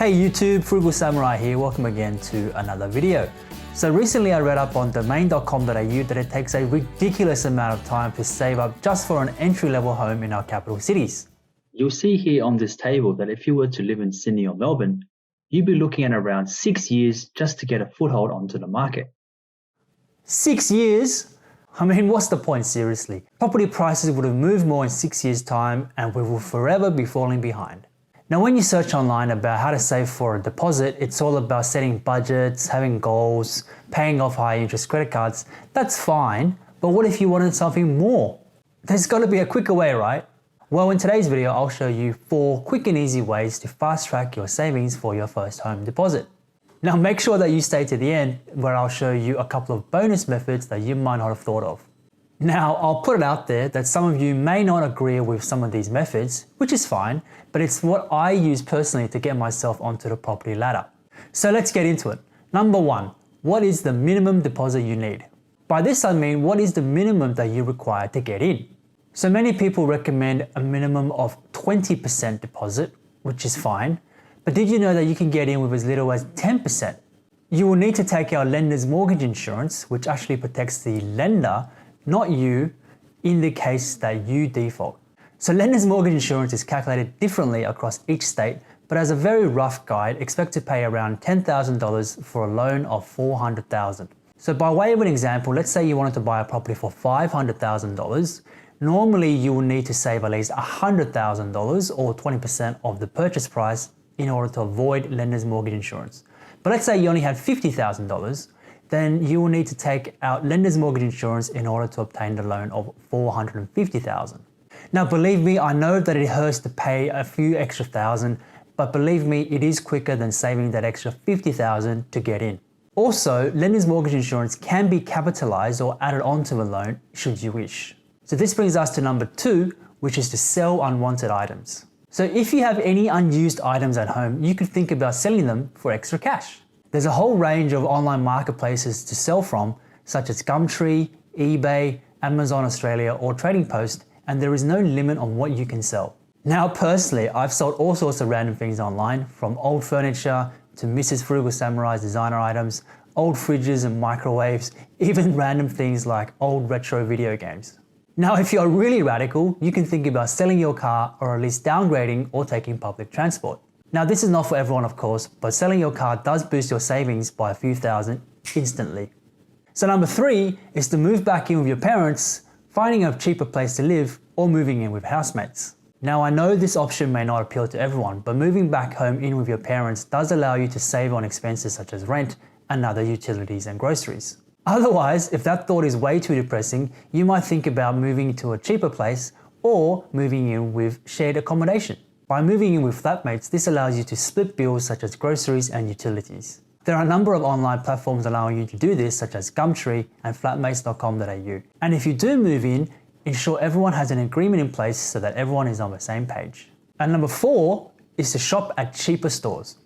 Hey YouTube, Frugal Samurai here, welcome again to another video. So recently I read up on domain.com.au that it takes a ridiculous amount of time to save up just for an entry-level home in our capital cities. You'll see here on this table that if you were to live in Sydney or Melbourne, you'd be looking at around 6 years just to get a foothold onto the market. 6 years? I mean, what's the point, seriously? Property prices would have moved more in 6 years' time and we will forever be falling behind. Now, when you search online about how to save for a deposit, it's all about setting budgets, having goals, paying off high interest credit cards. That's fine, but what if you wanted something more? There's got to be a quicker way, right? Well, in today's video, I'll show you 4 quick and easy ways to fast track your savings for your first home deposit. Now, make sure that you stay to the end where I'll show you a couple of bonus methods that you might not have thought of. Now, I'll put it out there that some of you may not agree with some of these methods, which is fine, but it's what I use personally to get myself onto the property ladder. So let's get into it. Number 1, what is the minimum deposit you need? By this I mean, what is the minimum that you require to get in? So many people recommend a minimum of 20% deposit, which is fine, but did you know that you can get in with as little as 10%? You will need to take out lender's mortgage insurance, which actually protects the lender, not you, in the case that you default. So lender's mortgage insurance is calculated differently across each state, but as a very rough guide, expect to pay around $10,000 for a loan of $400,000. So by way of an example, let's say you wanted to buy a property for $500,000. Normally you will need to save at least $100,000 or 20% of the purchase price in order to avoid lender's mortgage insurance. But let's say you only had $50,000, then you will need to take out lender's mortgage insurance in order to obtain the loan of $450,000. Now believe me, I know that it hurts to pay a few extra thousand, but believe me, it is quicker than saving that extra $50,000 to get in. Also, lender's mortgage insurance can be capitalized or added onto a loan should you wish. So this brings us to number 2, which is to sell unwanted items. So if you have any unused items at home, you could think about selling them for extra cash. There's a whole range of online marketplaces to sell from, such as Gumtree, eBay, Amazon Australia, or Trading Post, and there is no limit on what you can sell. Now personally, I've sold all sorts of random things online, from old furniture to Mrs. Frugal Samurai's designer items, old fridges and microwaves, even random things like old retro video games. Now if you're really radical, you can think about selling your car or at least downgrading or taking public transport. Now this is not for everyone of course, but selling your car does boost your savings by a few thousand instantly. So number 3 is to move back in with your parents, finding a cheaper place to live, or moving in with housemates. Now I know this option may not appeal to everyone, but moving back home in with your parents does allow you to save on expenses such as rent and other utilities and groceries. Otherwise, if that thought is way too depressing, you might think about moving to a cheaper place or moving in with shared accommodation. By moving in with flatmates, this allows you to split bills such as groceries and utilities. There are a number of online platforms allowing you to do this, such as Gumtree and flatmates.com.au. And if you do move in, ensure everyone has an agreement in place so that everyone is on the same page. And number 4 is to shop at cheaper stores.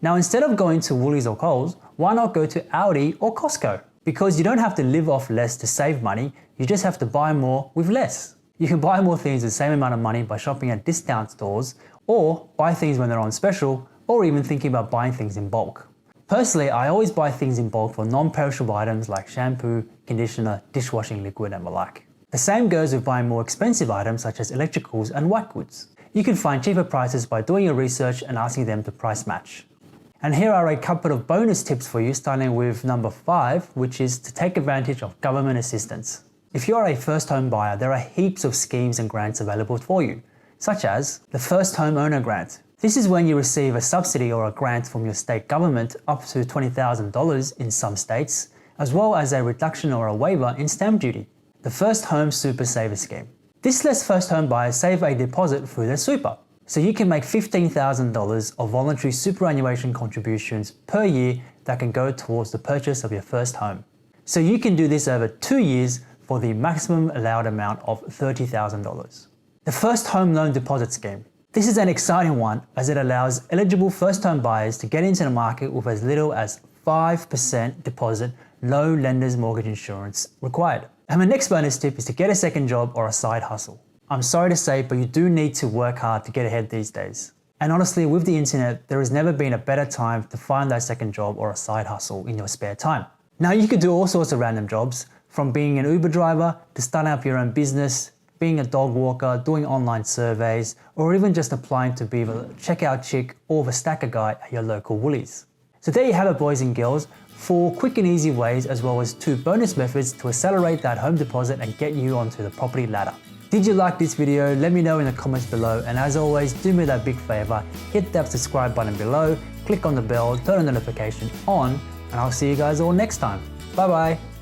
Now instead of going to Woolies or Coles, why not go to Aldi or Costco? Because you don't have to live off less to save money, you just have to buy more with less. You can buy more things with the same amount of money by shopping at discount stores, or buy things when they're on special, or even thinking about buying things in bulk. Personally, I always buy things in bulk for non-perishable items like shampoo, conditioner, dishwashing liquid and the like. The same goes with buying more expensive items such as electricals and white goods. You can find cheaper prices by doing your research and asking them to price match. And here are a couple of bonus tips for you, starting with number 5, which is to take advantage of government assistance. If you are a first home buyer, there are heaps of schemes and grants available for you, such as the First Home Owner Grant. This is when you receive a subsidy or a grant from your state government up to $20,000 in some states, as well as a reduction or a waiver in stamp duty. The First Home Super Saver Scheme. This lets first home buyers save a deposit through their super. So you can make $15,000 of voluntary superannuation contributions per year that can go towards the purchase of your first home. So you can do this over 2 years for the maximum allowed amount of $30,000. The First Home Loan Deposit Scheme. This is an exciting one as it allows eligible first home buyers to get into the market with as little as 5% deposit, no lender's mortgage insurance required. And my next bonus tip is to get a second job or a side hustle. I'm sorry to say, but you do need to work hard to get ahead these days. And honestly, with the internet, there has never been a better time to find that second job or a side hustle in your spare time. Now you could do all sorts of random jobs, from being an Uber driver to starting up your own business, being a dog walker, doing online surveys, or even just applying to be the checkout chick or the stacker guy at your local Woolies. So there you have it, boys and girls, 4 quick and easy ways as well as 2 bonus methods to accelerate that home deposit and get you onto the property ladder. Did you like this video? Let me know in the comments below, and as always, do me that big favor, hit that subscribe button below, click on the bell, turn the notification on, and I'll see you guys all next time. Bye bye.